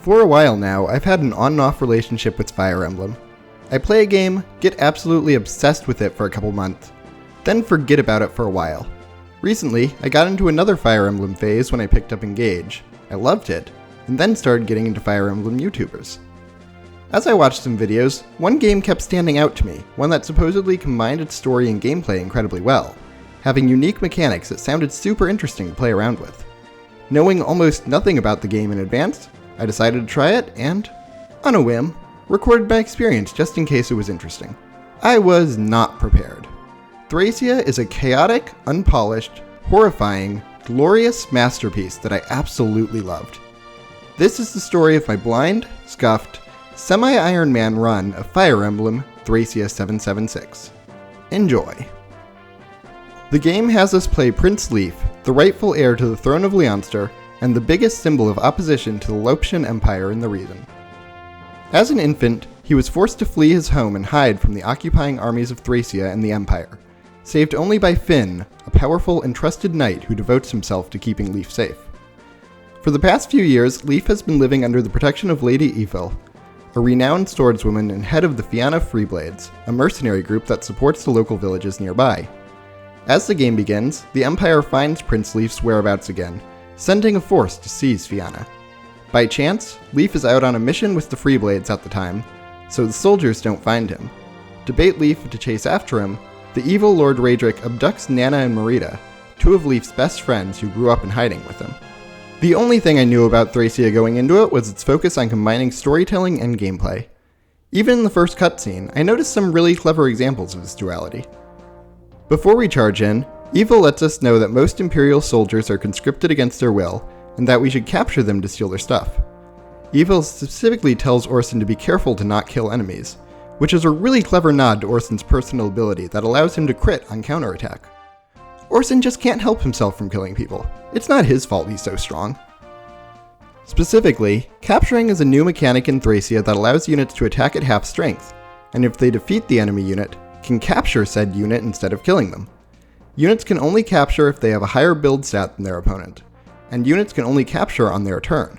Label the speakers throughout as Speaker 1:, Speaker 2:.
Speaker 1: For a while now, I've had an on and off relationship with Fire Emblem. I play a game, get absolutely obsessed with it for a couple months, then forget about it for a while. Recently, I got into another Fire Emblem phase when I picked up Engage. I loved it, and then started getting into Fire Emblem YouTubers. As I watched some videos, one game kept standing out to me, one that supposedly combined its story and gameplay incredibly well, having unique mechanics that sounded super interesting to play around with. Knowing almost nothing about the game in advance, I decided to try it and, on a whim, recorded my experience just in case it was interesting. I was not prepared. Thracia is a chaotic, unpolished, horrifying, glorious masterpiece that I absolutely loved. This is the story of my blind, scuffed, Semi-Ironman run of Fire Emblem Thracia 776. Enjoy. The game has us play Prince Leif, the rightful heir to the throne of Leonster, and the biggest symbol of opposition to the Lopetian Empire in the region. As an infant, he was forced to flee his home and hide from the occupying armies of Thracia and the Empire, saved only by Finn, a powerful and trusted knight who devotes himself to keeping Leif safe. For the past few years, Leif has been living under the protection of Lady Evil, a renowned swordswoman and head of the Fianna Freeblades, a mercenary group that supports the local villages nearby. As the game begins, the Empire finds Prince Leif's whereabouts again, sending a force to seize Fianna. By chance, Leif is out on a mission with the Freeblades at the time, so the soldiers don't find him. To bait Leif to chase after him, the evil Lord Raedric abducts Nana and Marita, two of Leif's best friends who grew up in hiding with him. The only thing I knew about Thracia going into it was its focus on combining storytelling and gameplay. Even in the first cutscene, I noticed some really clever examples of this duality. Before we charge in, Evil lets us know that most Imperial soldiers are conscripted against their will, and that we should capture them to steal their stuff. Evil specifically tells Orson to be careful to not kill enemies, which is a really clever nod to Orson's personal ability that allows him to crit on counterattack. Orson just can't help himself from killing people. It's not his fault he's so strong. Specifically, capturing is a new mechanic in Thracia that allows units to attack at half strength, and if they defeat the enemy unit, can capture said unit instead of killing them. Units can only capture if they have a higher build stat than their opponent, and units can only capture on their turn.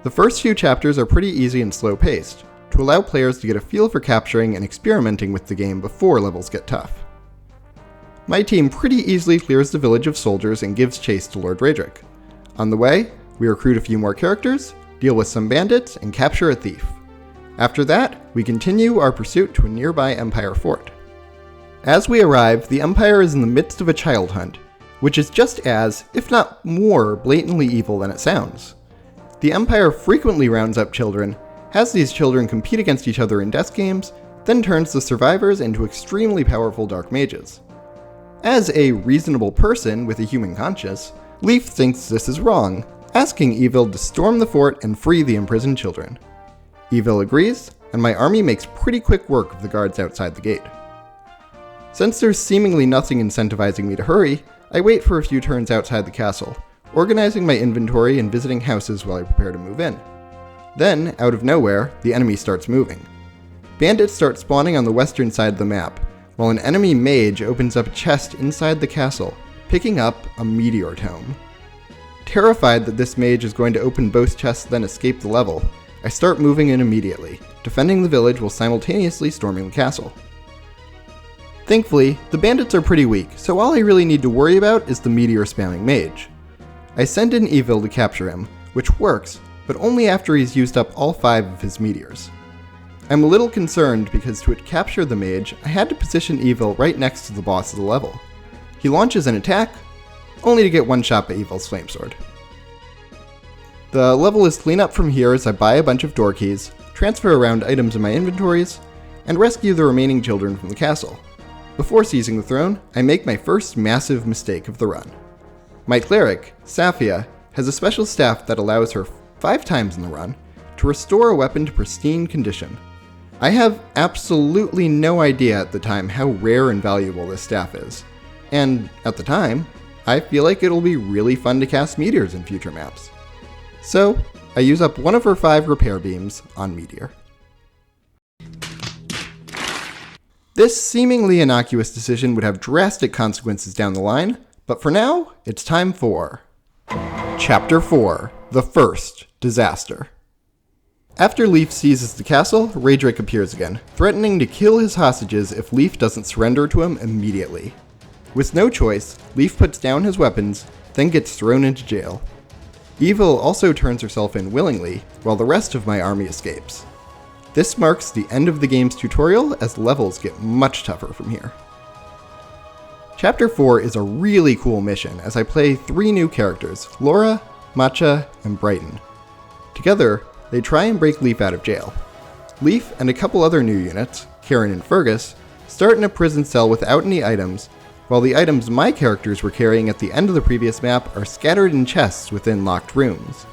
Speaker 1: The first few chapters are pretty easy and slow-paced, to allow players to get a feel for capturing and experimenting with the game before levels get tough. My team pretty easily clears the village of soldiers and gives chase to Lord Raedric. On the way, we recruit a few more characters, deal with some bandits, and capture a thief. After that, we continue our pursuit to a nearby Empire fort. As we arrive, the Empire is in the midst of a child hunt, which is just as, if not more, blatantly evil than it sounds. The Empire frequently rounds up children, has these children compete against each other in death games, then turns the survivors into extremely powerful dark mages. As a reasonable person with a human conscience, Leif thinks this is wrong, asking Evil to storm the fort and free the imprisoned children. Evil agrees, and my army makes pretty quick work of the guards outside the gate. Since there's seemingly nothing incentivizing me to hurry, I wait for a few turns outside the castle, organizing my inventory and visiting houses while I prepare to move in. Then, out of nowhere, the enemy starts moving. Bandits start spawning on the western side of the map, while an enemy mage opens up a chest inside the castle, picking up a meteor tome. Terrified that this mage is going to open both chests then escape the level, I start moving in immediately, defending the village while simultaneously storming the castle. Thankfully, the bandits are pretty weak, so all I really need to worry about is the meteor spamming mage. I send in Evil to capture him, which works, but only after he's used up all 5 of his meteors. I'm a little concerned because to capture the mage, I had to position Evil right next to the boss of the level. He launches an attack, only to get one shot by Evil's flamesword. The level is clean up from here as I buy a bunch of door keys, transfer around items in my inventories, and rescue the remaining children from the castle. Before seizing the throne, I make my first massive mistake of the run. My cleric, Safia, has a special staff that allows her 5 times in the run to restore a weapon to pristine condition. I have absolutely no idea at the time how rare and valuable this staff is, and at the time, I feel like it'll be really fun to cast meteors in future maps. So, I use up one of her 5 repair beams on Meteor. This seemingly innocuous decision would have drastic consequences down the line, but for now, it's time for Chapter 4, The First Disaster. After Leaf seizes the castle, Raedric appears again, threatening to kill his hostages if Leaf doesn't surrender to him immediately. With no choice, Leaf puts down his weapons, then gets thrown into jail. Evil also turns herself in willingly, while the rest of my army escapes. This marks the end of the game's tutorial, as levels get much tougher from here. Chapter 4 is a really cool mission, as I play 3 new characters, Laura, Matcha, and Brighton. Together, they try and break Leaf out of jail. Leaf and a couple other new units, Karen and Fergus, start in a prison cell without any items, while the items my characters were carrying at the end of the previous map are scattered in chests within locked rooms.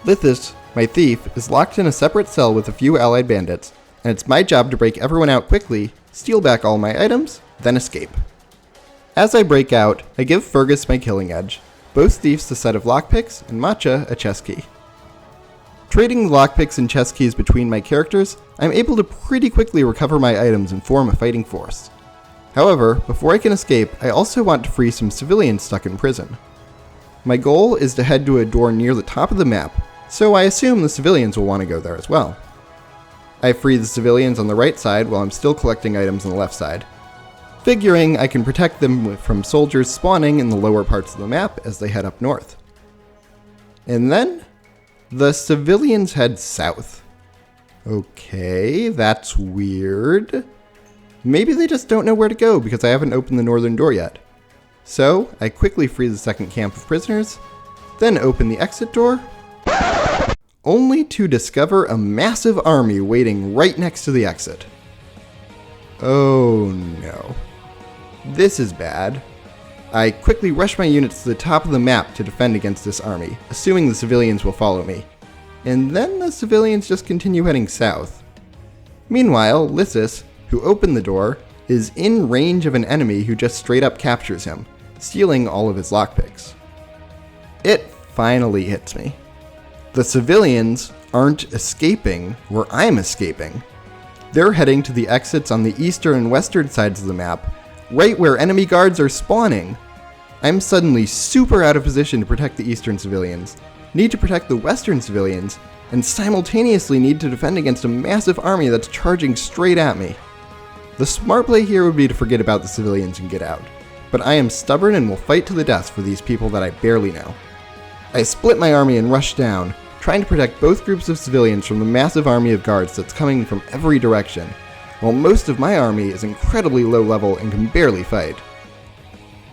Speaker 1: Lithis, my thief, is locked in a separate cell with a few allied bandits, and it's my job to break everyone out quickly, steal back all my items, then escape. As I break out, I give Fergus my killing edge, both thieves a set of lockpicks, and Matcha a chest key. Trading the lockpicks and chest keys between my characters, I'm able to pretty quickly recover my items and form a fighting force. However, before I can escape, I also want to free some civilians stuck in prison. My goal is to head to a door near the top of the map, so I assume the civilians will want to go there as well. I free the civilians on the right side while I'm still collecting items on the left side, figuring I can protect them from soldiers spawning in the lower parts of the map as they head up north. And then, the civilians head south. Okay, that's weird. Maybe they just don't know where to go because I haven't opened the northern door yet. So, I quickly free the second camp of prisoners, then open the exit door, only to discover a massive army waiting right next to the exit. Oh no. This is bad. I quickly rush my units to the top of the map to defend against this army, assuming the civilians will follow me. And then the civilians just continue heading south. Meanwhile, Lysis, who opened the door, is in range of an enemy who just straight up captures him, stealing all of his lockpicks. It finally hits me. The civilians aren't escaping where I'm escaping. They're heading to the exits on the eastern and western sides of the map, right where enemy guards are spawning. I'm suddenly super out of position to protect the eastern civilians, need to protect the western civilians, and simultaneously need to defend against a massive army that's charging straight at me. The smart play here would be to forget about the civilians and get out, but I am stubborn and will fight to the death for these people that I barely know. I split my army and rush down, trying to protect both groups of civilians from the massive army of guards that's coming from every direction, while most of my army is incredibly low level and can barely fight.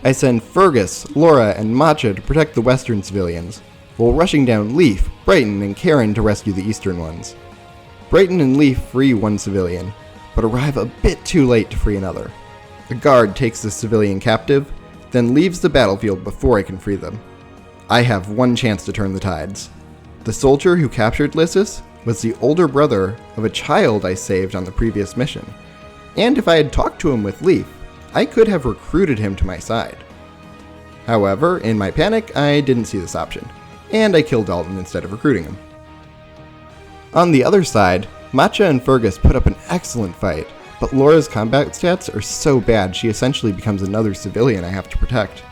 Speaker 1: I send Fergus, Laura, and Matcha to protect the western civilians, while rushing down Leaf, Brighton, and Karen to rescue the eastern ones. Brighton and Leaf free one civilian, but arrive a bit too late to free another. A guard takes the civilian captive, then leaves the battlefield before I can free them. I have one chance to turn the tides. The soldier who captured Lysis was the older brother of a child I saved on the previous mission, and if I had talked to him with Leaf, I could have recruited him to my side. However, in my panic, I didn't see this option, and I killed Dalton instead of recruiting him. On the other side, Matcha and Fergus put up an excellent fight, but Laura's combat stats are so bad she essentially becomes another civilian I have to protect.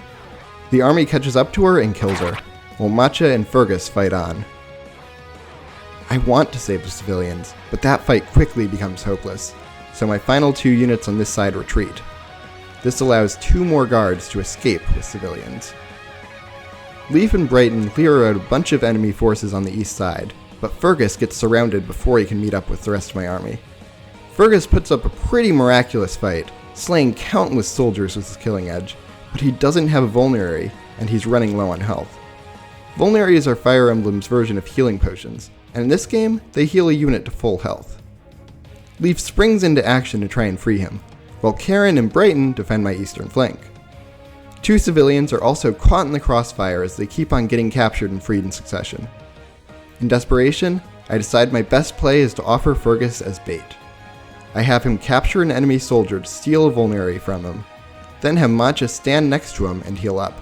Speaker 1: The army catches up to her and kills her, while Matcha and Fergus fight on. I want to save the civilians, but that fight quickly becomes hopeless, so my final 2 units on this side retreat. This allows 2 more guards to escape with civilians. Leaf and Brighton clear out a bunch of enemy forces on the east side, but Fergus gets surrounded before he can meet up with the rest of my army. Fergus puts up a pretty miraculous fight, slaying countless soldiers with his killing edge, but he doesn't have a vulnerary, and he's running low on health. Vulneraries are Fire Emblem's version of healing potions, and in this game, they heal a unit to full health. Leaf springs into action to try and free him, while Karen and Brighton defend my eastern flank. 2 civilians are also caught in the crossfire as they keep on getting captured and freed in succession. In desperation, I decide my best play is to offer Fergus as bait. I have him capture an enemy soldier to steal a vulnerary from him, then have Matcha stand next to him and heal up.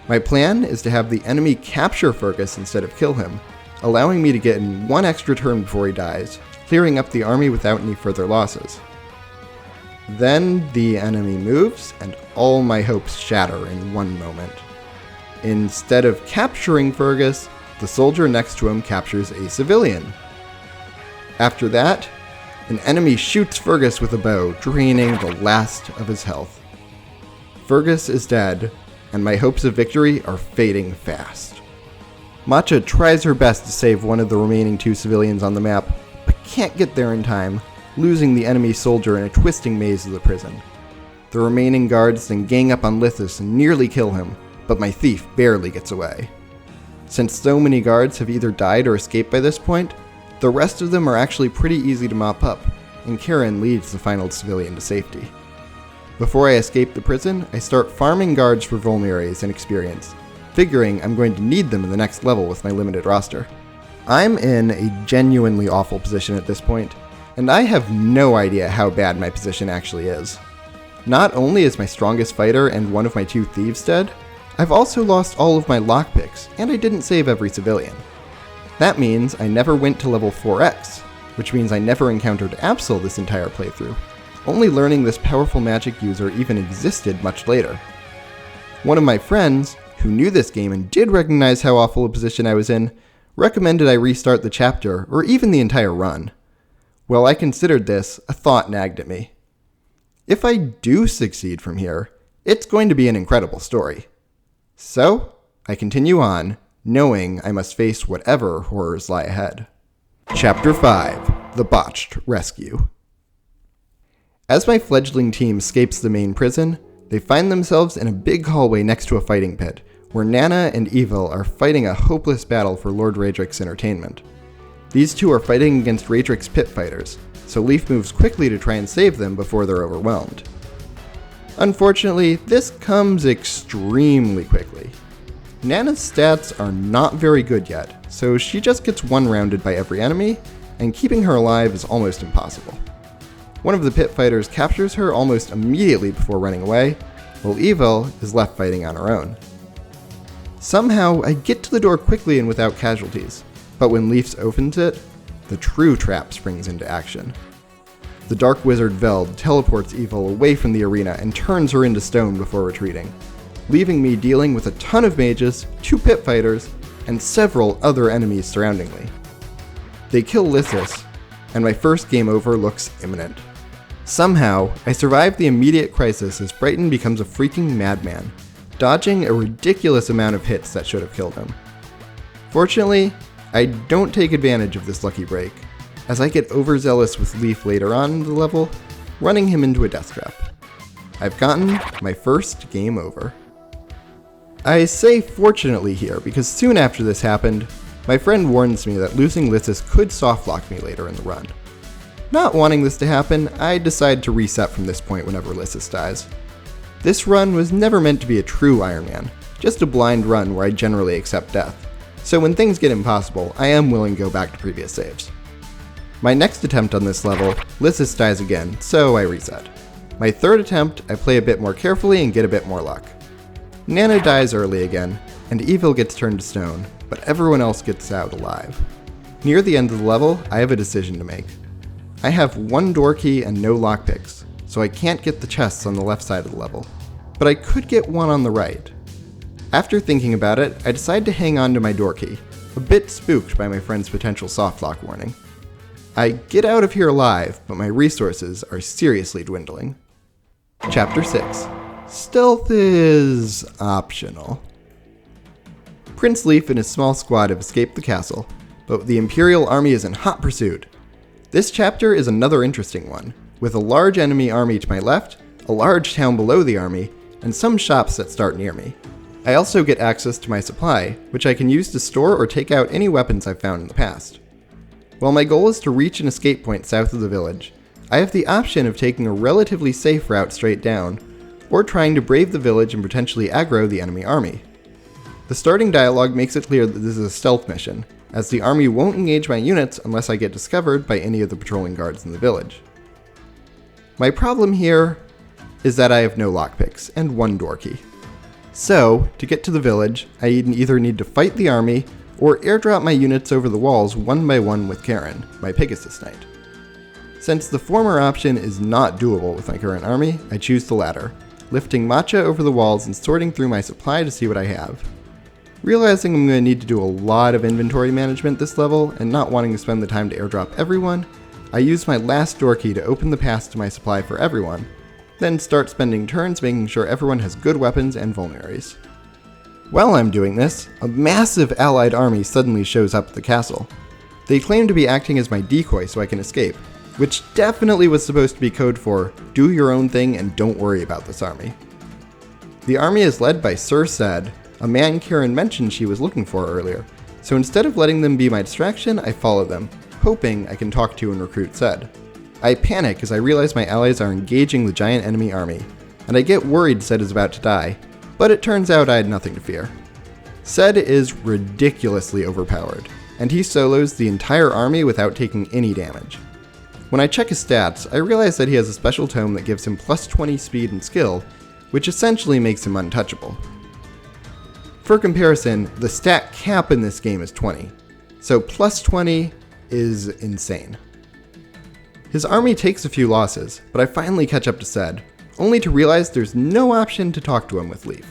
Speaker 1: My plan is to have the enemy capture Fergus instead of kill him, allowing me to get in 1 extra turn before he dies, clearing up the army without any further losses. Then the enemy moves, and all my hopes shatter in one moment. Instead of capturing Fergus, the soldier next to him captures a civilian. After that, an enemy shoots Fergus with a bow, draining the last of his health. Fergus is dead, and my hopes of victory are fading fast. Matcha tries her best to save one of the remaining 2 civilians on the map, but can't get there in time, losing the enemy soldier in a twisting maze of the prison. The remaining guards then gang up on Lithus and nearly kill him, but my thief barely gets away. Since so many guards have either died or escaped by this point, the rest of them are actually pretty easy to mop up, and Karen leads the final civilian to safety. Before I escape the prison, I start farming guards for vulneraries and experience, figuring I'm going to need them in the next level with my limited roster. I'm in a genuinely awful position at this point, and I have no idea how bad my position actually is. Not only is my strongest fighter and one of my 2 thieves dead, I've also lost all of my lockpicks, and I didn't save every civilian. That means I never went to level 4x, which means I never encountered Absol this entire playthrough, only learning this powerful magic user even existed much later. One of my friends, who knew this game and did recognize how awful a position I was in, recommended I restart the chapter, or even the entire run. While I considered this, a thought nagged at me. If I do succeed from here, it's going to be an incredible story. So, I continue on, knowing I must face whatever horrors lie ahead. Chapter 5: The Botched Rescue. As my fledgling team escapes the main prison, they find themselves in a big hallway next to a fighting pit, where Nana and Evil are fighting a hopeless battle for Lord Raedric's entertainment. These 2 are fighting against Raedric's pit fighters, so Leaf moves quickly to try and save them before they're overwhelmed. Unfortunately, this comes extremely quickly. Nana's stats are not very good yet, so she just gets one-rounded by every enemy, and keeping her alive is almost impossible. One of the pit fighters captures her almost immediately before running away, while Evil is left fighting on her own. Somehow, I get to the door quickly and without casualties, but when Leafs opens it, the true trap springs into action. The Dark Wizard Veld teleports Evil away from the arena and turns her into stone before retreating, leaving me dealing with a ton of mages, 2 pit fighters, and several other enemies surroundingly. They kill Lithus, and my first game over looks imminent. Somehow, I survive the immediate crisis as Brighton becomes a freaking madman, dodging a ridiculous amount of hits that should have killed him. Fortunately, I don't take advantage of this lucky break, as I get overzealous with Leaf later on in the level, running him into a death trap. I've gotten my first game over. I say fortunately here because soon after this happened, my friend warns me that losing Lithus could softlock me later in the run. Not wanting this to happen, I decide to reset from this point whenever Lithus dies. This run was never meant to be a true Ironman, just a blind run where I generally accept death, so when things get impossible, I am willing to go back to previous saves. My next attempt on this level, Lithus dies again, so I reset. My third attempt, I play a bit more carefully and get a bit more luck. Nana dies early again, and Evil gets turned to stone, but everyone else gets out alive. Near the end of the level, I have a decision to make. I have 1 door key and no lockpicks, so I can't get the chests on the left side of the level, but I could get one on the right. After thinking about it, I decide to hang on to my door key, a bit spooked by my friend's potential softlock warning. I get out of here alive, but my resources are seriously dwindling. Chapter 6: Stealth is optional. Prince Leaf and his small squad have escaped the castle, but the Imperial army is in hot pursuit. This chapter is another interesting one, with a large enemy army to my left, a large town below the army, and some shops that start near me. I also get access to my supply, which I can use to store or take out any weapons I've found in the past. While my goal is to reach an escape point south of the village, I have the option of taking a relatively safe route straight down, or trying to brave the village and potentially aggro the enemy army. The starting dialogue makes it clear that this is a stealth mission, as the army won't engage my units unless I get discovered by any of the patrolling guards in the village. My problem here is that I have no lockpicks and 1 door key. So, to get to the village, I either need to fight the army or airdrop my units over the walls one by one with Karen, my Pegasus Knight. Since the former option is not doable with my current army, I choose the latter, lifting Matcha over the walls and sorting through my supply to see what I have. Realizing I'm going to need to do a lot of inventory management this level and not wanting to spend the time to airdrop everyone, I use my last door key to open the pass to my supply for everyone, then start spending turns making sure everyone has good weapons and vulneraries. While I'm doing this, a massive allied army suddenly shows up at the castle. They claim to be acting as my decoy so I can escape, which definitely was supposed to be code for, do your own thing and don't worry about this army. The army is led by Sir Sed, a man Karen mentioned she was looking for earlier, so instead of letting them be my distraction, I follow them, hoping I can talk to and recruit Sed. I panic as I realize my allies are engaging the giant enemy army, and I get worried Sed is about to die, but it turns out I had nothing to fear. Sed is ridiculously overpowered, and he solos the entire army without taking any damage. When I check his stats, I realize that he has a special tome that gives him plus 20 speed and skill, which essentially makes him untouchable. For comparison, the stat cap in this game is 20, so plus 20 is insane. His army takes a few losses, but I finally catch up to Sed, only to realize there's no option to talk to him with Leaf.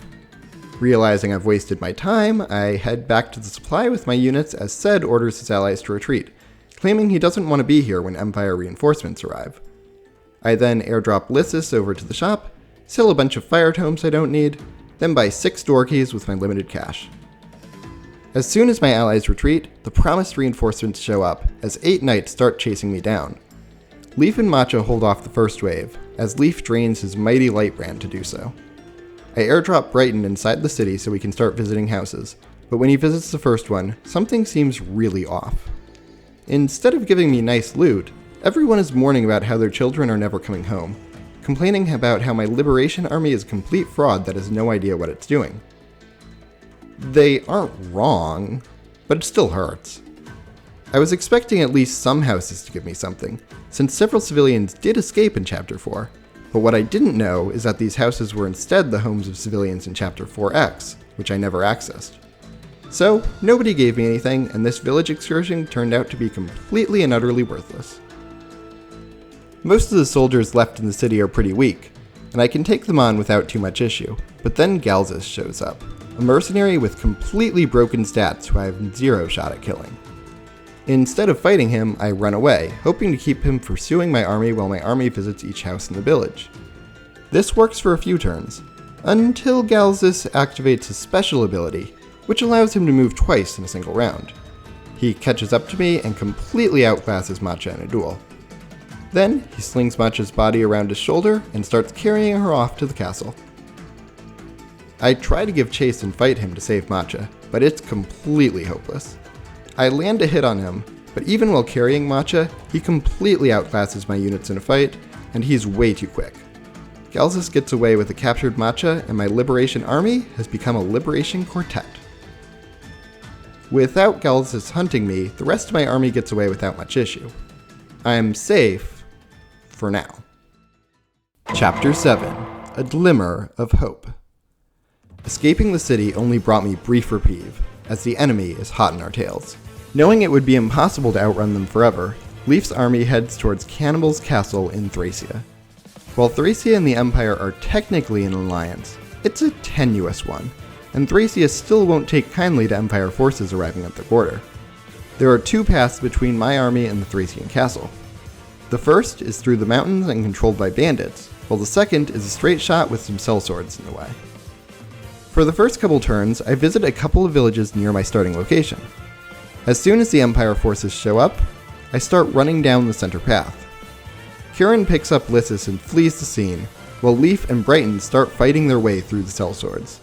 Speaker 1: Realizing I've wasted my time, I head back to the supply with my units as Sed orders his allies to retreat, claiming he doesn't want to be here when Empire reinforcements arrive. I then airdrop Lysis over to the shop, sell a bunch of fire tomes I don't need, then buy 6 door keys with my limited cash. As soon as my allies retreat, the promised reinforcements show up as 8 knights start chasing me down. Leaf and Matcha hold off the first wave, as Leaf drains his mighty light brand to do so. I airdrop Brighton inside the city so we can start visiting houses, but when he visits the first one, something seems really off. Instead of giving me nice loot, everyone is mourning about how their children are never coming home, complaining about how my Liberation Army is a complete fraud that has no idea what it's doing. They aren't wrong, but it still hurts. I was expecting at least some houses to give me something, since several civilians did escape in Chapter 4, but what I didn't know is that these houses were instead the homes of civilians in Chapter 4X, which I never accessed. So, nobody gave me anything, and this village excursion turned out to be completely and utterly worthless. Most of the soldiers left in the city are pretty weak, and I can take them on without too much issue, but then Galzus shows up, a mercenary with completely broken stats who I have 0 shot at killing. Instead of fighting him, I run away, hoping to keep him pursuing my army while my army visits each house in the village. This works for a few turns, until Galzus activates his special ability, which allows him to move twice in a single round. He catches up to me and completely outclasses Matcha in a duel. Then, he slings Matcha's body around his shoulder and starts carrying her off to the castle. I try to give chase and fight him to save Matcha, but it's completely hopeless. I land a hit on him, but even while carrying Matcha, he completely outclasses my units in a fight, and he's way too quick. Galzus gets away with the captured Matcha, and my Liberation Army has become a Liberation Quartet. Without Galzus hunting me, the rest of my army gets away without much issue. I'm safe, for now. Chapter 7, A Glimmer of Hope. Escaping the city only brought me brief reprieve, as the enemy is hot in our tails. Knowing it would be impossible to outrun them forever, Leaf's army heads towards Cannibal's castle in Thracia. While Thracia and the Empire are technically an alliance, it's a tenuous one, and Thracia still won't take kindly to Empire forces arriving at their border. There are 2 paths between my army and the Thracian castle. The first is through the mountains and controlled by bandits, while the second is a straight shot with some sellswords in the way. For the first couple turns, I visit a couple of villages near my starting location. As soon as the Empire forces show up, I start running down the center path. Kieran picks up Lysis and flees the scene, while Leaf and Brighton start fighting their way through the sellswords.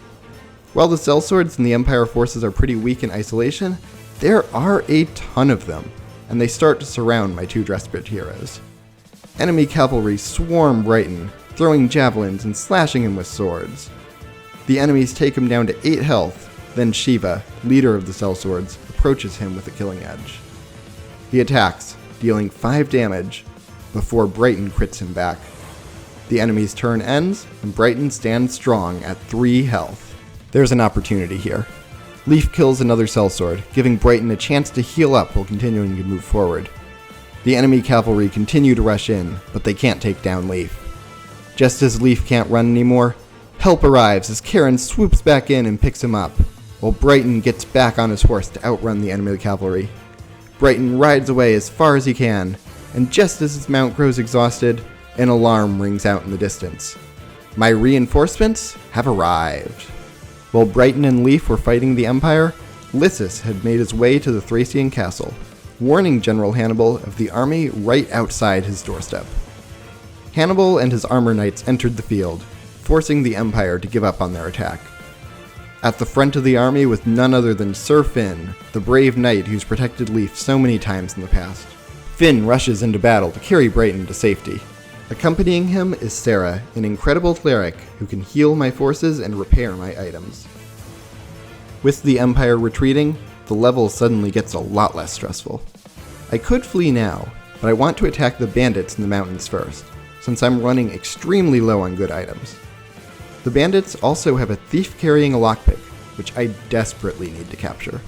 Speaker 1: While the sellswords and the Empire forces are pretty weak in isolation, there are a ton of them, and they start to surround my 2 desperate heroes. Enemy cavalry swarm Brighton, throwing javelins and slashing him with swords. The enemies take him down to 8 health, then Shiva, leader of the sellswords, approaches him with a killing edge. He attacks, dealing 5 damage, before Brighton crits him back. The enemy's turn ends, and Brighton stands strong at 3 health. There's an opportunity here. Leaf kills another sellsword, giving Brighton a chance to heal up while continuing to move forward. The enemy cavalry continue to rush in, but they can't take down Leaf. Just as Leaf can't run anymore, help arrives as Karen swoops back in and picks him up, while Brighton gets back on his horse to outrun the enemy cavalry. Brighton rides away as far as he can, and just as his mount grows exhausted, an alarm rings out in the distance. My reinforcements have arrived. While Brighton and Leif were fighting the Empire, Lysis had made his way to the Thracian castle, warning General Hannibal of the army right outside his doorstep. Hannibal and his armor knights entered the field, forcing the Empire to give up on their attack. At the front of the army was none other than Sir Finn, the brave knight who's protected Leif so many times in the past. Finn rushes into battle to carry Brighton to safety. Accompanying him is Sarah, an incredible cleric who can heal my forces and repair my items. With the Empire retreating, the level suddenly gets a lot less stressful. I could flee now, but I want to attack the bandits in the mountains first, since I'm running extremely low on good items. The bandits also have a thief carrying a lockpick, which I desperately need to capture.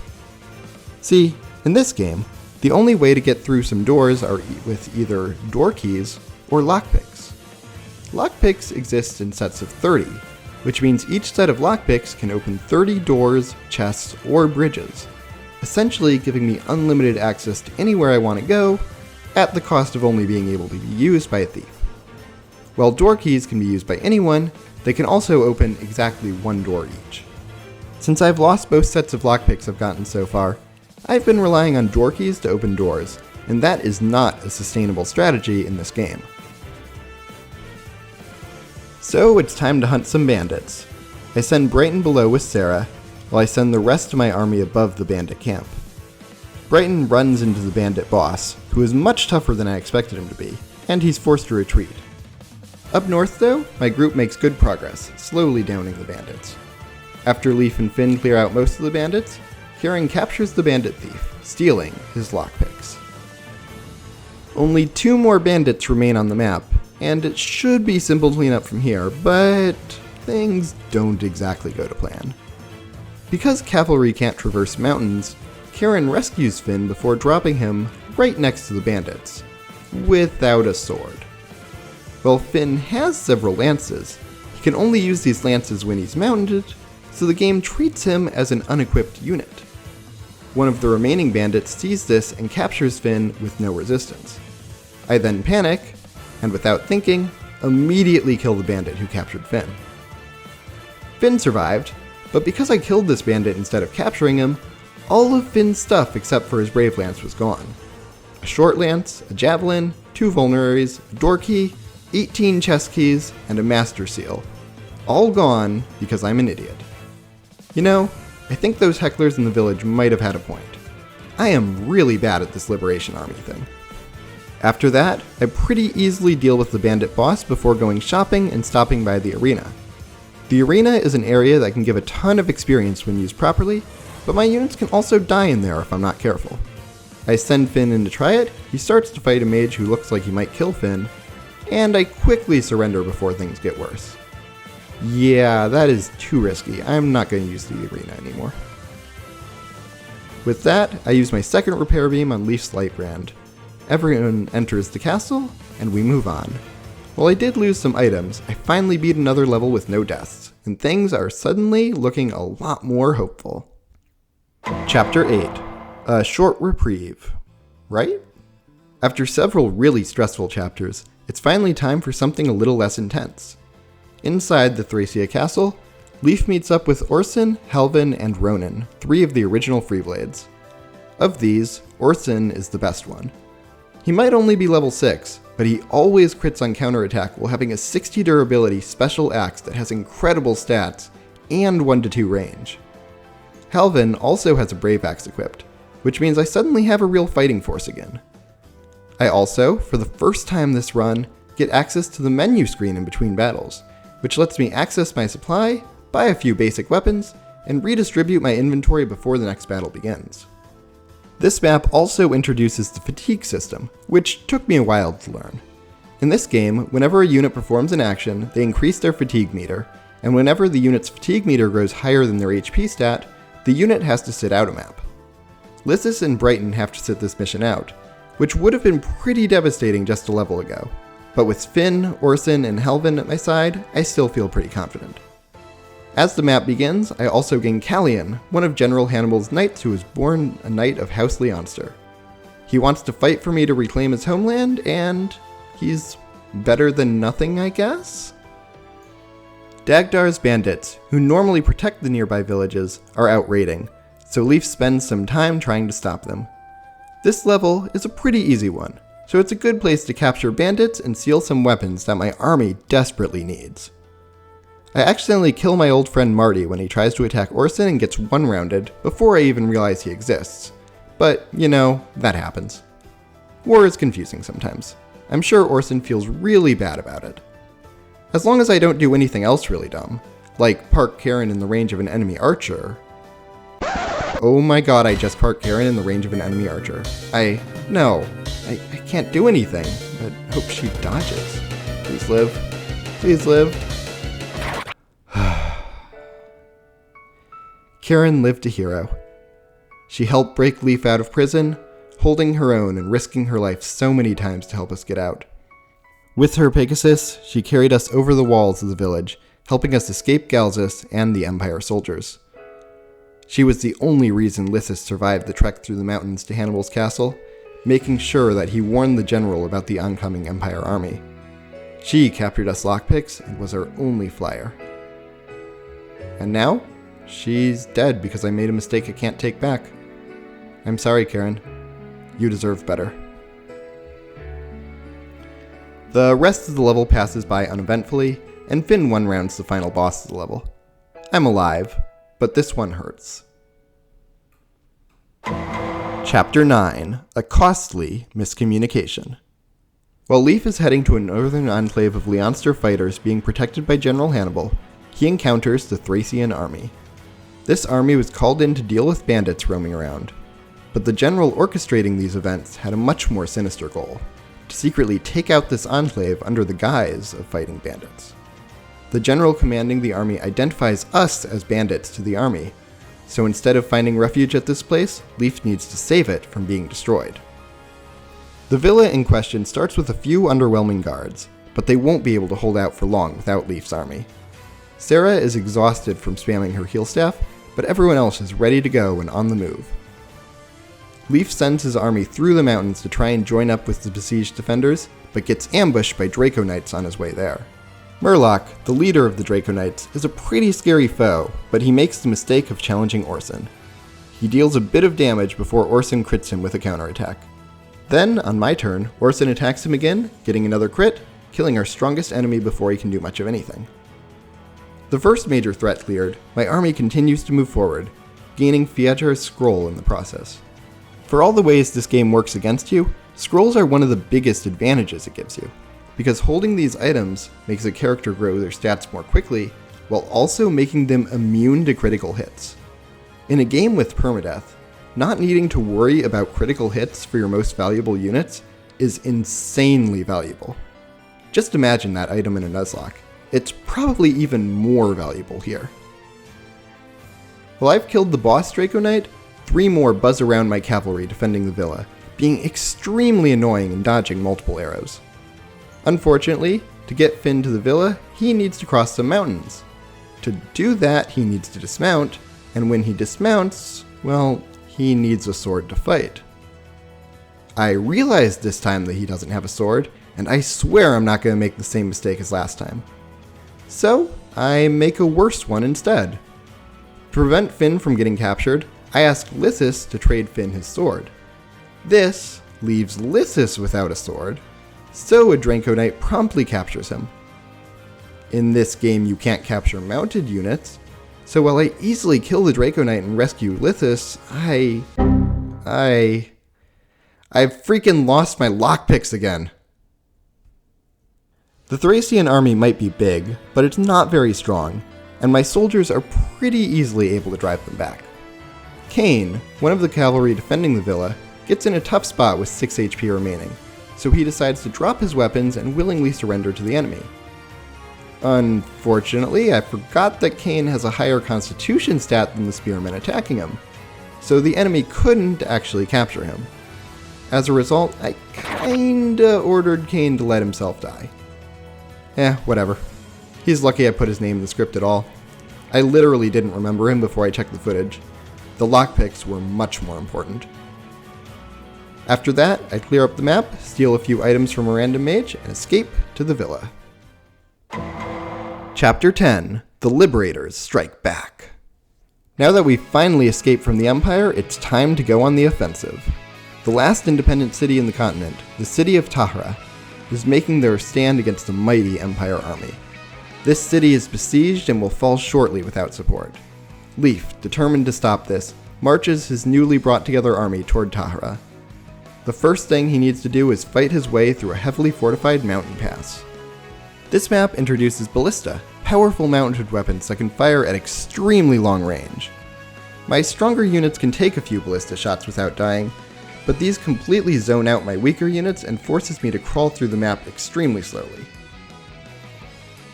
Speaker 1: See, in this game, the only way to get through some doors are with either door keys or lockpicks. Lockpicks exist in sets of 30, which means each set of lockpicks can open 30 doors, chests, or bridges, essentially giving me unlimited access to anywhere I want to go, at the cost of only being able to be used by a thief. While door keys can be used by anyone, they can also open exactly one door each. Since I've lost both sets of lockpicks I've gotten so far, I've been relying on door keys to open doors, and that is not a sustainable strategy in this game. So it's time to hunt some bandits. I send Brighton below with Sarah, while I send the rest of my army above the bandit camp. Brighton runs into the bandit boss, who is much tougher than I expected him to be, and he's forced to retreat. Up north though, my group makes good progress, slowly downing the bandits. After Leif and Finn clear out most of the bandits, Kieran captures the bandit thief, stealing his lockpicks. Only 2 more bandits remain on the map, and it should be simple to clean up from here, but things don't exactly go to plan. Because cavalry can't traverse mountains, Kieran rescues Finn before dropping him right next to the bandits, without a sword. While Finn has several lances, he can only use these lances when he's mounted, so the game treats him as an unequipped unit. One of the remaining bandits sees this and captures Finn with no resistance. I then panic, and without thinking, immediately kill the bandit who captured Finn. Finn survived, but because I killed this bandit instead of capturing him, all of Finn's stuff except for his brave lance was gone. A short lance, a javelin, 2 vulneraries, a door key, 18 chest keys, and a master seal. All gone because I'm an idiot. You know, I think those hecklers in the village might have had a point. I am really bad at this liberation army thing. After that, I pretty easily deal with the bandit boss before going shopping and stopping by the arena. The arena is an area that can give a ton of experience when used properly, but my units can also die in there if I'm not careful. I send Finn in to try it, he starts to fight a mage who looks like he might kill Finn, and I quickly surrender before things get worse. Yeah, that is too risky. I'm not going to use the arena anymore. With that, I use my second repair beam on Leif's Lightbrand. Everyone enters the castle, and we move on. While I did lose some items, I finally beat another level with no deaths, and things are suddenly looking a lot more hopeful. Chapter 8. A short reprieve. Right? After several really stressful chapters, it's finally time for something a little less intense. Inside the Thracia castle, Leif meets up with Orson, Helvin, and Ronan, 3 of the original Freeblades. Of these, Orson is the best one. He might only be level 6, but he always crits on counterattack while having a 60 durability special axe that has incredible stats and 1-2 range. Helvin also has a brave axe equipped, which means I suddenly have a real fighting force again. I also, for the first time this run, get access to the menu screen in between battles, which lets me access my supply, buy a few basic weapons, and redistribute my inventory before the next battle begins. This map also introduces the fatigue system, which took me a while to learn. In this game, whenever a unit performs an action, they increase their fatigue meter, and whenever the unit's fatigue meter grows higher than their HP stat, the unit has to sit out a map. Lysis and Brighton have to sit this mission out, which would have been pretty devastating just a level ago, but with Finn, Orson, and Helvin at my side, I still feel pretty confident. As the map begins, I also gain Callian, one of General Hannibal's knights who was born a knight of House Leonster. He wants to fight for me to reclaim his homeland, and he's better than nothing, I guess? Dagdar's bandits, who normally protect the nearby villages, are out raiding, so Leif spends some time trying to stop them. This level is a pretty easy one, so it's a good place to capture bandits and steal some weapons that my army desperately needs. I accidentally kill my old friend Marty when he tries to attack Orson and gets one-rounded before I even realize he exists. But, you know, that happens. War is confusing sometimes. I'm sure Orson feels really bad about it. As long as I don't do anything else really dumb, like park Karen in the range of an enemy archer. Oh my god, I just parked Karen in the range of an enemy archer. I can't do anything, but hope she dodges. Please live. Please live. Karen lived a hero. She helped break Leif out of prison, holding her own and risking her life so many times to help us get out. With her Pegasus, she carried us over the walls of the village, helping us escape Galzus and the Empire soldiers. She was the only reason Lysis survived the trek through the mountains to Hannibal's castle, making sure that he warned the general about the oncoming Empire army. She captured us lockpicks and was our only flyer. And now, she's dead because I made a mistake I can't take back. I'm sorry, Karen. You deserve better. The rest of the level passes by uneventfully, and Finn one-rounds the final boss of the level. I'm alive, but this one hurts. Chapter 9, A Costly Miscommunication. While Leif is heading to a northern enclave of Leonster fighters being protected by General Hannibal, he encounters the Thracian army. This army was called in to deal with bandits roaming around, but the general orchestrating these events had a much more sinister goal: to secretly take out this enclave under the guise of fighting bandits. The general commanding the army identifies us as bandits to the army, so instead of finding refuge at this place, Leif needs to save it from being destroyed. The villa in question starts with a few underwhelming guards, but they won't be able to hold out for long without Leif's army. Sarah is exhausted from spamming her heal staff, but everyone else is ready to go and on the move. Leif sends his army through the mountains to try and join up with the besieged defenders, but gets ambushed by Draco Knights on his way there. Murloc, the leader of the Draco Knights, is a pretty scary foe, but he makes the mistake of challenging Orson. He deals a bit of damage before Orson crits him with a counterattack. Then, on my turn, Orson attacks him again, getting another crit, killing our strongest enemy before he can do much of anything. The first major threat cleared, my army continues to move forward, gaining Fiedra's scroll in the process. For all the ways this game works against you, scrolls are one of the biggest advantages it gives you, because holding these items makes a character grow their stats more quickly, while also making them immune to critical hits. In a game with permadeath, not needing to worry about critical hits for your most valuable units is insanely valuable. Just imagine that item in a Nuzlocke. It's probably even more valuable here. While I've killed the boss Draco Knight, 3 more buzz around my cavalry defending the villa, being extremely annoying and dodging multiple arrows. Unfortunately, to get Finn to the villa, he needs to cross some mountains. To do that, he needs to dismount, and when he dismounts, well, he needs a sword to fight. I realize this time that he doesn't have a sword, and I swear I'm not going to make the same mistake as last time. So, I make a worse one instead. To prevent Finn from getting captured, I ask Lysis to trade Finn his sword. This leaves Lysis without a sword, so a Draco Knight promptly captures him. In this game you can't capture mounted units, so while I easily kill the Draco Knight and rescue Lysis, I've freaking lost my lockpicks again. The Thracian army might be big, but it's not very strong, and my soldiers are pretty easily able to drive them back. Kane, one of the cavalry defending the villa, gets in a tough spot with 6 HP remaining, so he decides to drop his weapons and willingly surrender to the enemy. Unfortunately, I forgot that Kane has a higher constitution stat than the spearmen attacking him, so the enemy couldn't actually capture him. As a result, I kinda ordered Kane to let himself die. Whatever. He's lucky I put his name in the script at all. I literally didn't remember him before I checked the footage. The lockpicks were much more important. After that, I clear up the map, steal a few items from a random mage, and escape to the villa. Chapter 10: The Liberators Strike Back. Now that we've finally escaped from the Empire, it's time to go on the offensive. The last independent city in the continent, the city of Thracia, is making their stand against a mighty Empire army. This city is besieged and will fall shortly without support. Leif, determined to stop this, marches his newly brought together army toward Thracia. The first thing he needs to do is fight his way through a heavily fortified mountain pass. This map introduces ballista, powerful mounted weapons that can fire at extremely long range. My stronger units can take a few ballista shots without dying, but these completely zone out my weaker units and forces me to crawl through the map extremely slowly.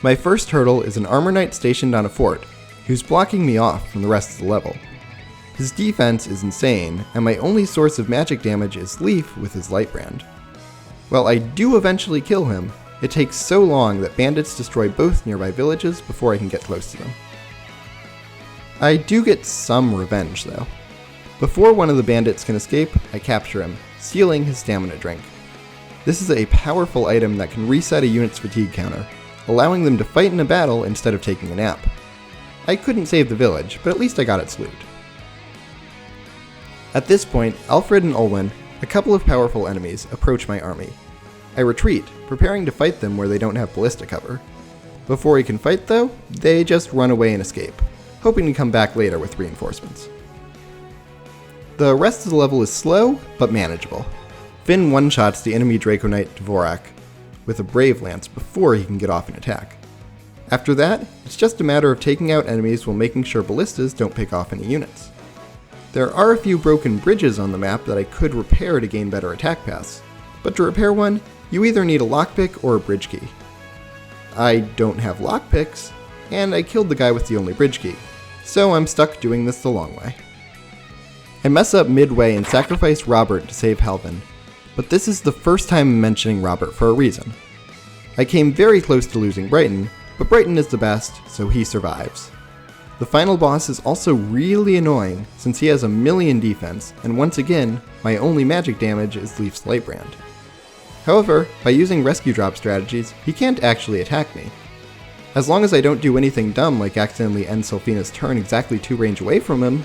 Speaker 1: My first hurdle is an armor knight stationed on a fort, who's blocking me off from the rest of the level. His defense is insane, and my only source of magic damage is Leif with his Lightbrand. While I do eventually kill him, it takes so long that bandits destroy both nearby villages before I can get close to them. I do get some revenge though. Before one of the bandits can escape, I capture him, stealing his stamina drink. This is a powerful item that can reset a unit's fatigue counter, allowing them to fight in a battle instead of taking a nap. I couldn't save the village, but at least I got its loot. At this point, Alfred and Olwen, a couple of powerful enemies, approach my army. I retreat, preparing to fight them where they don't have ballista cover. Before we can fight though, they just run away and escape, hoping to come back later with reinforcements. The rest of the level is slow, but manageable. Finn one-shots the enemy Draco Knight Dvorak with a Brave Lance before he can get off and attack. After that, it's just a matter of taking out enemies while making sure ballistas don't pick off any units. There are a few broken bridges on the map that I could repair to gain better attack paths, but to repair one, you either need a lockpick or a bridge key. I don't have lockpicks, and I killed the guy with the only bridge key, so I'm stuck doing this the long way. I mess up midway and sacrifice Robert to save Halvin, but this is the first time I'm mentioning Robert for a reason. I came very close to losing Brighton, but Brighton is the best, so he survives. The final boss is also really annoying since he has a million defense, and once again, my only magic damage is Leif's Lightbrand. However, by using rescue drop strategies, he can't actually attack me. As long as I don't do anything dumb like accidentally end Sylphina's turn exactly 2 range away from him.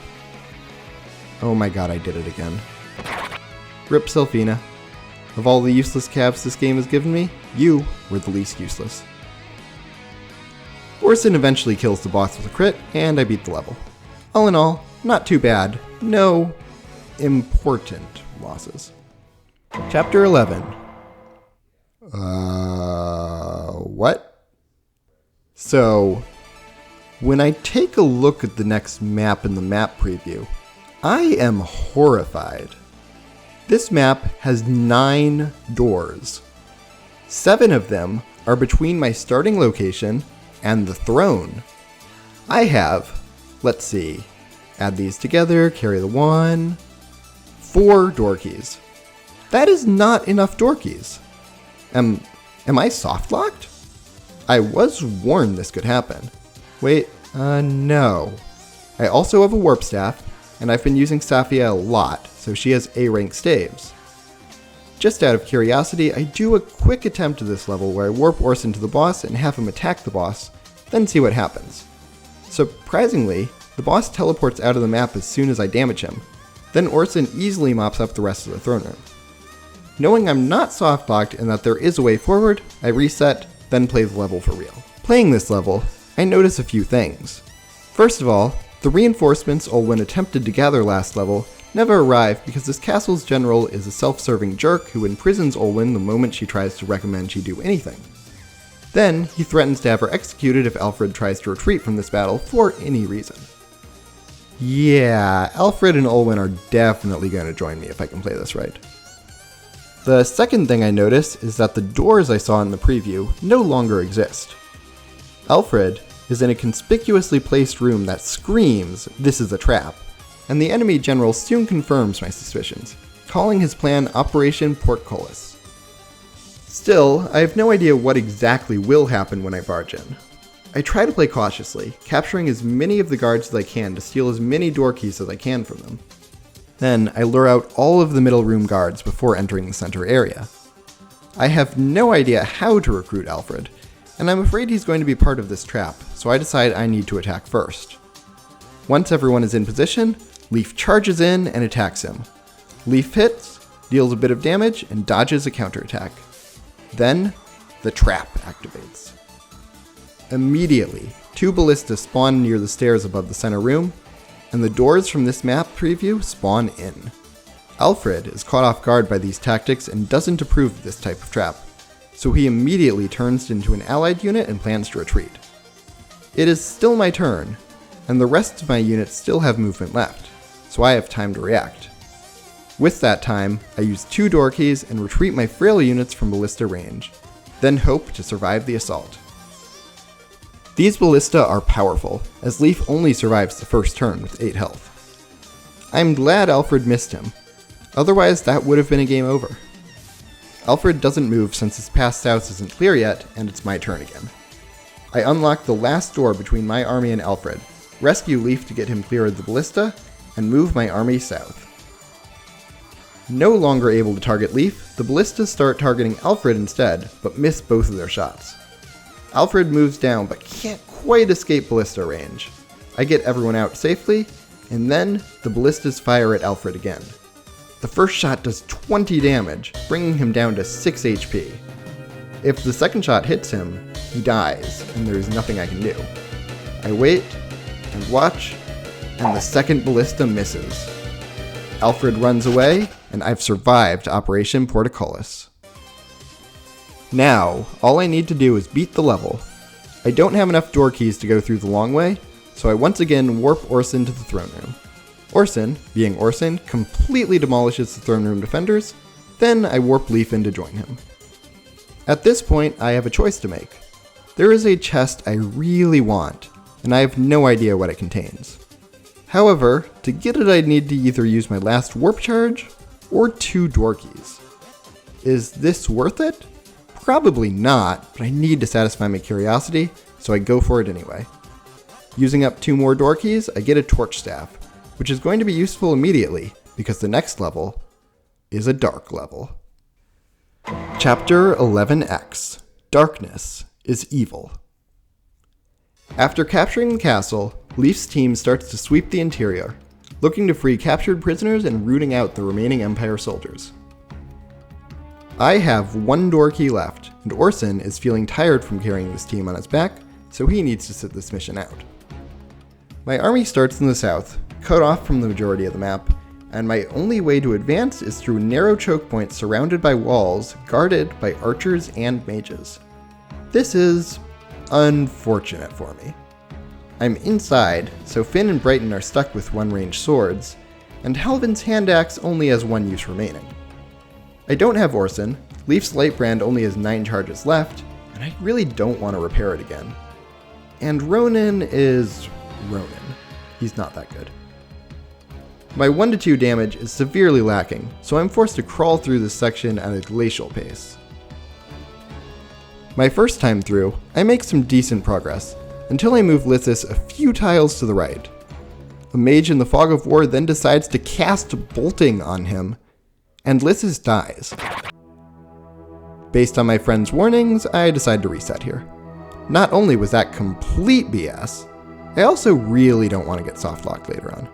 Speaker 1: Oh my god, I did it again. Rip Sylphina. Of all the useless calves this game has given me, you were the least useless. Orson eventually kills the boss with a crit, and I beat the level. All in all, not too bad. No important losses. Chapter 11. What? So, when I take a look at the next map in the map preview, I am horrified. This map has 9 doors. 7 of them are between my starting location and the throne. I have, let's see, add these together, carry the 1, 4 door keys. That is not enough door keys. Am I soft locked? I was warned this could happen. Wait, no. I also have a warp staff, and I've been using Safia a lot, so she has A rank staves. Just out of curiosity, I do a quick attempt at this level where I warp Orson to the boss and have him attack the boss, then see what happens. Surprisingly, the boss teleports out of the map as soon as I damage him, then Orson easily mops up the rest of the throne room. Knowing I'm not soft-locked and that there is a way forward, I reset, then play the level for real. Playing this level, I notice a few things. First of all, the reinforcements Olwen attempted to gather last level never arrive because this castle's general is a self-serving jerk who imprisons Olwen the moment she tries to recommend she do anything. Then, he threatens to have her executed if Alfred tries to retreat from this battle for any reason. Yeah, Alfred and Olwen are definitely going to join me if I can play this right. The second thing I notice is that the doors I saw in the preview no longer exist. Alfred is in a conspicuously placed room that screams, "This is a trap," and the enemy general soon confirms my suspicions, calling his plan Operation Portcullis. Still, I have no idea what exactly will happen when I barge in. I try to play cautiously, capturing as many of the guards as I can to steal as many door keys as I can from them. Then I lure out all of the middle room guards before entering the center area. I have no idea how to recruit Alfred, and I'm afraid he's going to be part of this trap, so I decide I need to attack first. Once everyone is in position, Leaf charges in and attacks him. Leaf hits, deals a bit of damage, and dodges a counterattack. Then, the trap activates. Immediately, 2 ballistas spawn near the stairs above the center room, and the doors from this map preview spawn in. Alfred is caught off guard by these tactics and doesn't approve of this type of trap, so he immediately turns into an allied unit and plans to retreat. It is still my turn, and the rest of my units still have movement left, so I have time to react. With that time, I use 2 door keys and retreat my frail units from ballista range, then hope to survive the assault. These ballista are powerful, as Leaf only survives the first turn with 8 health. I'm glad Alfred missed him, otherwise that would have been a game over. Alfred doesn't move since his path south isn't clear yet, and it's my turn again. I unlock the last door between my army and Alfred, rescue Leaf to get him clear of the ballista, and move my army south. No longer able to target Leaf, the ballistas start targeting Alfred instead, but miss both of their shots. Alfred moves down but can't quite escape ballista range. I get everyone out safely, and then the ballistas fire at Alfred again. The first shot does 20 damage, bringing him down to 6 HP. If the second shot hits him, he dies, and there's nothing I can do. I wait, and watch, and the second ballista misses. Alfred runs away, and I've survived Operation Portcullis. Now, all I need to do is beat the level. I don't have enough door keys to go through the long way, so I once again warp Orson to the throne room. Orson, being Orson, completely demolishes the throne room defenders, then I warp Leaf in to join him. At this point, I have a choice to make. There is a chest I really want, and I have no idea what it contains. However, to get it I'd need to either use my last warp charge, or 2 door keys. Is this worth it? Probably not, but I need to satisfy my curiosity, so I go for it anyway. Using up 2 more door keys, I get a torch staff, which is going to be useful immediately, because the next level is a dark level. Chapter 11X, Darkness is Evil. After capturing the castle, Leaf's team starts to sweep the interior, looking to free captured prisoners and rooting out the remaining Empire soldiers. I have 1 door key left, and Orson is feeling tired from carrying this team on his back, so he needs to sit this mission out. My army starts in the south, cut off from the majority of the map, and my only way to advance is through narrow choke points surrounded by walls, guarded by archers and mages. This is unfortunate for me. I'm inside, so Finn and Brighton are stuck with 1 ranged swords, and Helvin's hand axe only has 1 use remaining. I don't have Orson, Leaf's Lightbrand only has 9 charges left, and I really don't want to repair it again. And Ronan is Ronan. He's not that good. My 1-2 damage is severely lacking, so I'm forced to crawl through this section at a glacial pace. My first time through, I make some decent progress, until I move Lysis a few tiles to the right. A mage in the Fog of War then decides to cast Bolting on him, and Lysis dies. Based on my friend's warnings, I decide to reset here. Not only was that complete BS, I also really don't want to get softlocked later on.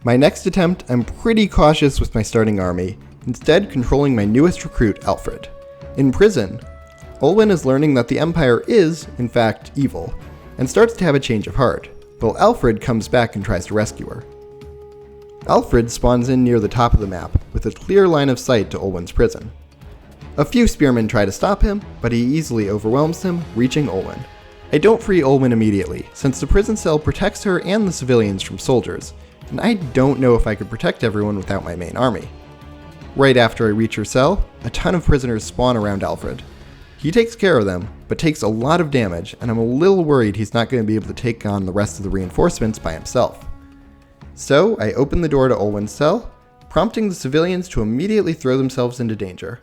Speaker 1: My next attempt, I'm pretty cautious with my starting army, instead controlling my newest recruit, Alfred. In prison, Olwen is learning that the Empire is, in fact, evil, and starts to have a change of heart, while Alfred comes back and tries to rescue her. Alfred spawns in near the top of the map, with a clear line of sight to Olwen's prison. A few spearmen try to stop him, but he easily overwhelms them, reaching Olwen. I don't free Olwen immediately, since the prison cell protects her and the civilians from soldiers, and I don't know if I could protect everyone without my main army. Right after I reach her cell, a ton of prisoners spawn around Alfred. He takes care of them, but takes a lot of damage, and I'm a little worried he's not going to be able to take on the rest of the reinforcements by himself. So I open the door to Olwen's cell, prompting the civilians to immediately throw themselves into danger.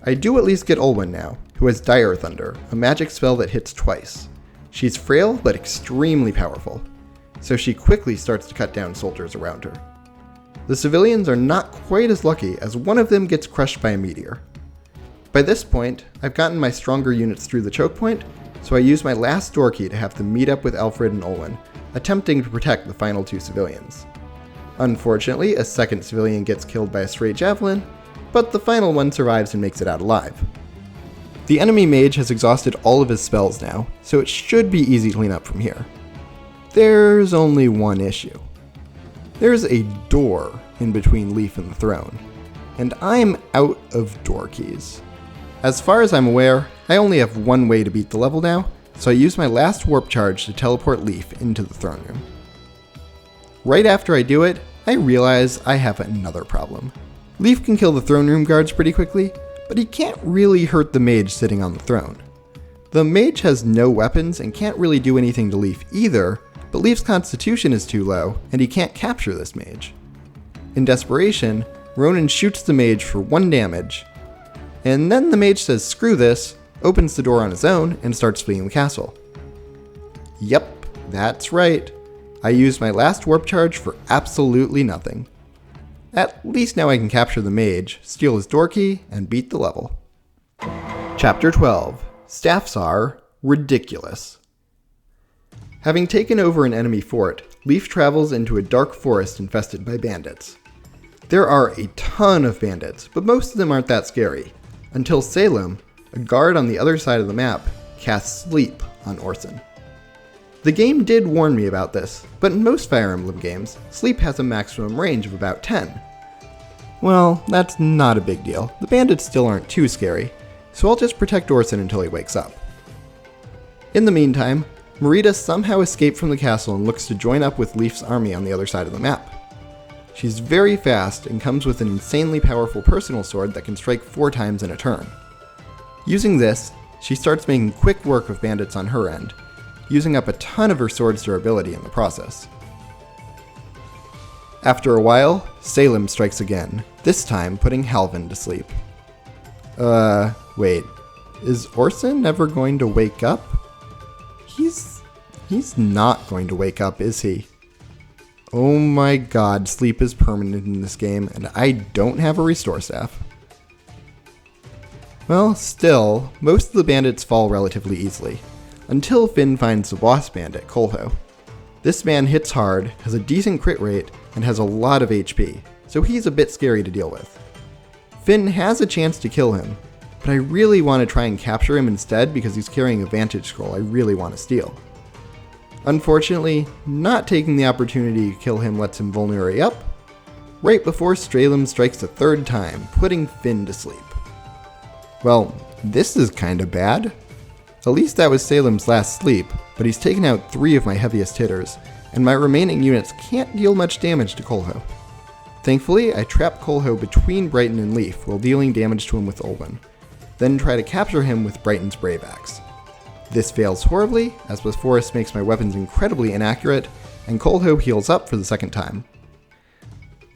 Speaker 1: I do at least get Olwen now, who who has Dire Thunder, a magic spell that hits twice. She's frail but extremely powerful, so she quickly starts to cut down soldiers around her. The civilians are not quite as lucky as one of them gets crushed by a meteor. By this point, I've gotten my stronger units through the choke point, so I use my last door key to have them meet up with Alfred and Olwen, attempting to protect the final 2 civilians. Unfortunately, a second civilian gets killed by a stray javelin, but the final one survives and makes it out alive. The enemy mage has exhausted all of his spells now, so it should be easy to clean up from here. There's only one issue. There's a door in between Leaf and the throne, and I'm out of door keys. As far as I'm aware, I only have one way to beat the level now, so I use my last warp charge to teleport Leaf into the throne room. Right after I do it, I realize I have another problem. Leaf can kill the throne room guards pretty quickly, but he can't really hurt the mage sitting on the throne. The mage has no weapons and can't really do anything to Leaf either, but Leaf's constitution is too low, and he can't capture this mage. In desperation, Ronan shoots the mage for 1 damage, and then the mage says screw this, opens the door on his own, and starts fleeing the castle. Yep, that's right. I used my last warp charge for absolutely nothing. At least now I can capture the mage, steal his door key, and beat the level. Chapter 12. Staffs are ridiculous. Having taken over an enemy fort, Leaf travels into a dark forest infested by bandits. There are a ton of bandits, but most of them aren't that scary, until Salem, a guard on the other side of the map, casts Sleep on Orson. The game did warn me about this, but in most Fire Emblem games, Sleep has a maximum range of about 10. Well, that's not a big deal. The bandits still aren't too scary, so I'll just protect Orson until he wakes up. In the meantime, Marita somehow escaped from the castle and looks to join up with Leaf's army on the other side of the map. She's very fast and comes with an insanely powerful personal sword that can strike 4 times in a turn. Using this, she starts making quick work of bandits on her end, using up a ton of her sword's durability in the process. After a while, Salem strikes again, this time putting Halvin to sleep. Wait, is Orson ever going to wake up? He's not going to wake up, is he? Oh my god, sleep is permanent in this game, and I don't have a restore staff. Well, still, most of the bandits fall relatively easily, until Finn finds the boss bandit, Kolho. This man hits hard, has a decent crit rate, and has a lot of HP, so he's a bit scary to deal with. Finn has a chance to kill him, but I really want to try and capture him instead because he's carrying a vantage scroll I really want to steal. Unfortunately, not taking the opportunity to kill him lets him vulnerate up, right before Stralem strikes a 3rd time, putting Finn to sleep. Well, this is kinda bad. At least that was Salem's last sleep, but he's taken out 3 of my heaviest hitters, and my remaining units can't deal much damage to Kolho. Thankfully, I trap Kolho between Brighton and Leaf while dealing damage to him with Olwen, then try to capture him with Brighton's Brave Axe. This fails horribly, as the forest makes my weapons incredibly inaccurate, and Kolho heals up for the 2nd time.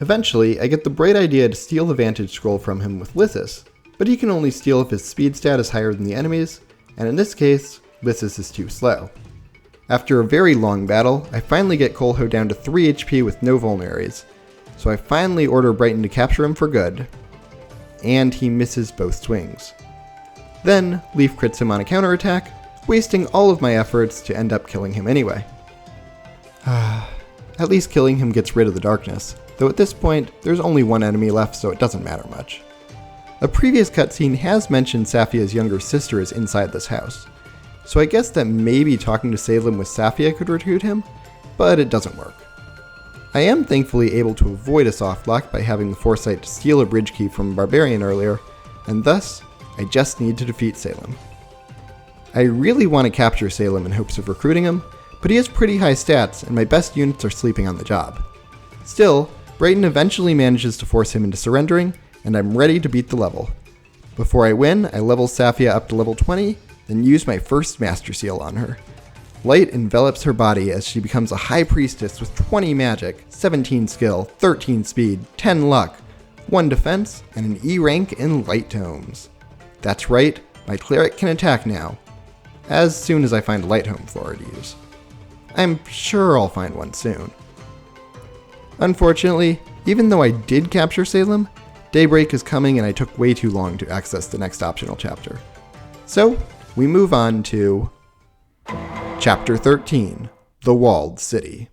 Speaker 1: Eventually, I get the bright idea to steal the Vantage Scroll from him with Lysis, but he can only steal if his speed stat is higher than the enemy's, and in this case, Lysis is too slow. After a very long battle, I finally get Kolho down to 3 HP with no vulneraries, so I finally order Brighton to capture him for good, and he misses both swings. Then, Leaf crits him on a counterattack, wasting all of my efforts to end up killing him anyway. At least killing him gets rid of the darkness, though at this point, there's only one enemy left so it doesn't matter much. A previous cutscene has mentioned Safia's younger sister is inside this house, so I guess that maybe talking to Salem with Safia could recruit him, but it doesn't work. I am thankfully able to avoid a softlock by having the foresight to steal a bridge key from a barbarian earlier, and thus, I just need to defeat Salem. I really want to capture Salem in hopes of recruiting him, but he has pretty high stats and my best units are sleeping on the job. Still, Brighton eventually manages to force him into surrendering, and I'm ready to beat the level. Before I win, I level Safia up to level 20, then use my first Master Seal on her. Light envelops her body as she becomes a High Priestess with 20 magic, 17 skill, 13 speed, 10 luck, 1 defense, and an E rank in Light Tomes. That's right, my cleric can attack now, as soon as I find a light home flora to use. I'm sure I'll find one soon. Unfortunately, even though I did capture Salem, daybreak is coming and I took way too long to access the next optional chapter. So, we move on to Chapter 13, The Walled City.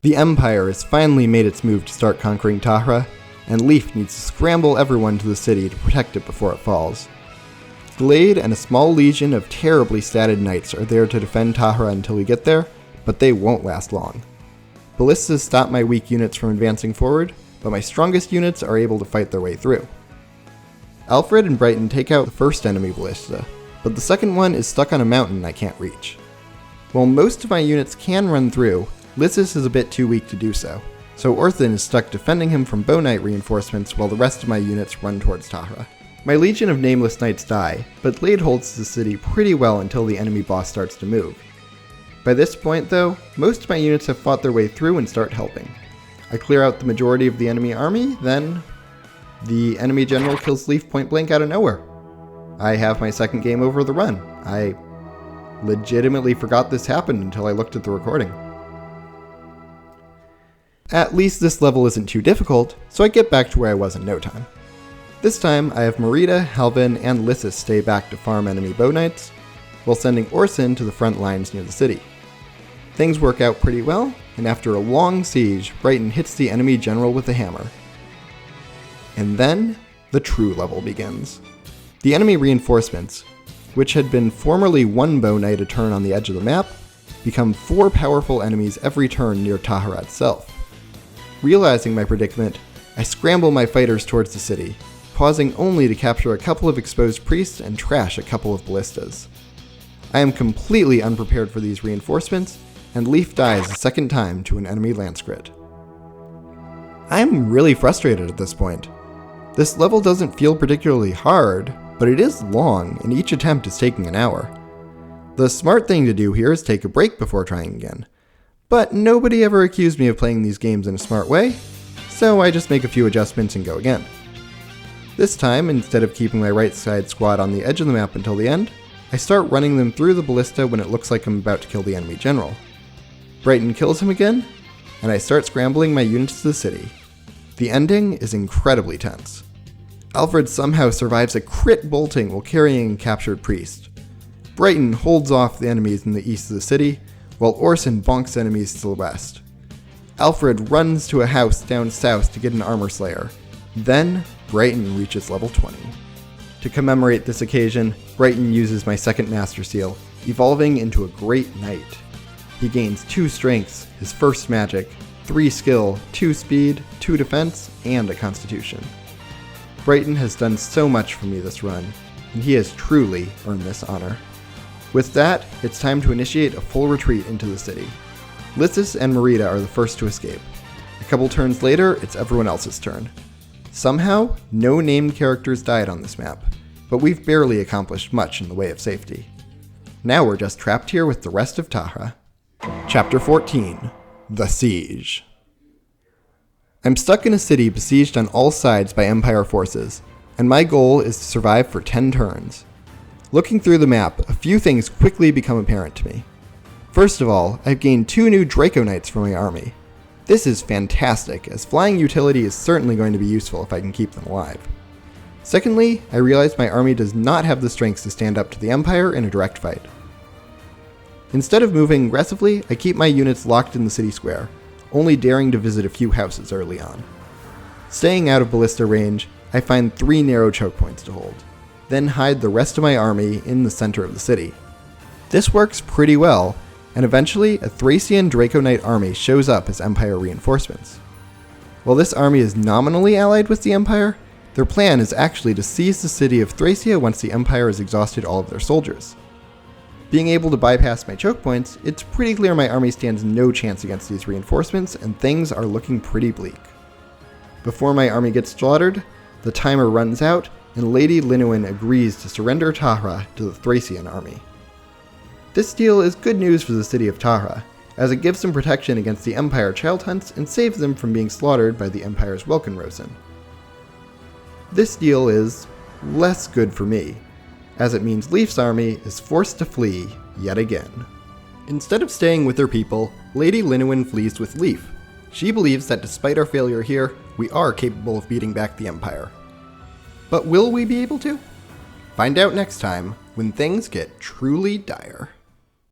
Speaker 1: The Empire has finally made its move to start conquering Thracia, and Leif needs to scramble everyone to the city to protect it before it falls. Glade and a small legion of terribly statted knights are there to defend Thracia until we get there, but they won't last long. Ballistas stop my weak units from advancing forward, but my strongest units are able to fight their way through. Alfred and Brighton take out the first enemy ballista, but the second one is stuck on a mountain I can't reach. While most of my units can run through, Lysis is a bit too weak to do so Orthin is stuck defending him from bow knight reinforcements while the rest of my units run towards Thracia. My legion of nameless knights die, but Glade holds the city pretty well until the enemy boss starts to move. By this point though, most of my units have fought their way through and start helping. I clear out the majority of the enemy army, then the enemy general kills Leif point blank out of nowhere. I have my second game over the run. I legitimately forgot this happened until I looked at the recording. At least this level isn't too difficult, so I get back to where I was in no time. This time, I have Marita, Halvin, and Lysis stay back to farm enemy bow knights, while sending Orson to the front lines near the city. Things work out pretty well, and after a long siege, Brighton hits the enemy general with a hammer. And then, the true level begins. The enemy reinforcements, which had been formerly one bow knight a turn on the edge of the map, become 4 powerful enemies every turn near Thracia itself. Realizing my predicament, I scramble my fighters towards the city, pausing only to capture a couple of exposed priests and trash a couple of ballistas. I am completely unprepared for these reinforcements, and Leif dies a second time to an enemy lance crit. I am really frustrated at this point. This level doesn't feel particularly hard, but it is long, and each attempt is taking an hour. The smart thing to do here is take a break before trying again. But nobody ever accused me of playing these games in a smart way, so I just make a few adjustments and go again. This time, instead of keeping my right side squad on the edge of the map until the end, I start running them through the ballista when it looks like I'm about to kill the enemy general. Brighton kills him again, and I start scrambling my units to the city. The ending is incredibly tense. Alfred somehow survives a crit bolting while carrying a captured priest. Brighton holds off the enemies in the east of the city, while Orson bonks enemies to the west. Alfred runs to a house down south to get an armor slayer. Then, Brighton reaches level 20. To commemorate this occasion, Brighton uses my second Master Seal, evolving into a Great Knight. He gains 2 strengths, his first magic, 3 skill, 2 speed, 2 defense, and a constitution. Brighton has done so much for me this run, and he has truly earned this honor. With that, it's time to initiate a full retreat into the city. Lysis and Marita are the first to escape. A couple turns later, it's everyone else's turn. Somehow, no named characters died on this map, but we've barely accomplished much in the way of safety. Now we're just trapped here with the rest of Thracia. Chapter 14, The Siege. I'm stuck in a city besieged on all sides by Empire forces, and my goal is to survive for 10 turns. Looking through the map, a few things quickly become apparent to me. First of all, I've gained 2 new Draco Knights for my army. This is fantastic, as flying utility is certainly going to be useful if I can keep them alive. Secondly, I realize my army does not have the strength to stand up to the Empire in a direct fight. Instead of moving aggressively, I keep my units locked in the city square, only daring to visit a few houses early on. Staying out of ballista range, I find 3 narrow choke points to hold, then hide the rest of my army in the center of the city. This works pretty well, and eventually a Thracian Draco Knight army shows up as Empire reinforcements. While this army is nominally allied with the Empire, their plan is actually to seize the city of Thracia once the Empire has exhausted all of their soldiers. Being able to bypass my choke points, it's pretty clear my army stands no chance against these reinforcements, and things are looking pretty bleak. Before my army gets slaughtered, the timer runs out, and Lady Linnuin agrees to surrender Thracia to the Thracian army. This deal is good news for the city of Thracia, as it gives them protection against the Empire child hunts and saves them from being slaughtered by the Empire's Welkenrosen. This deal is less good for me, as it means Leif's army is forced to flee yet again. Instead of staying with her people, Lady Linnuin flees with Leif. She believes that despite our failure here, we are capable of beating back the Empire. But will we be able to? Find out next time when things get truly dire.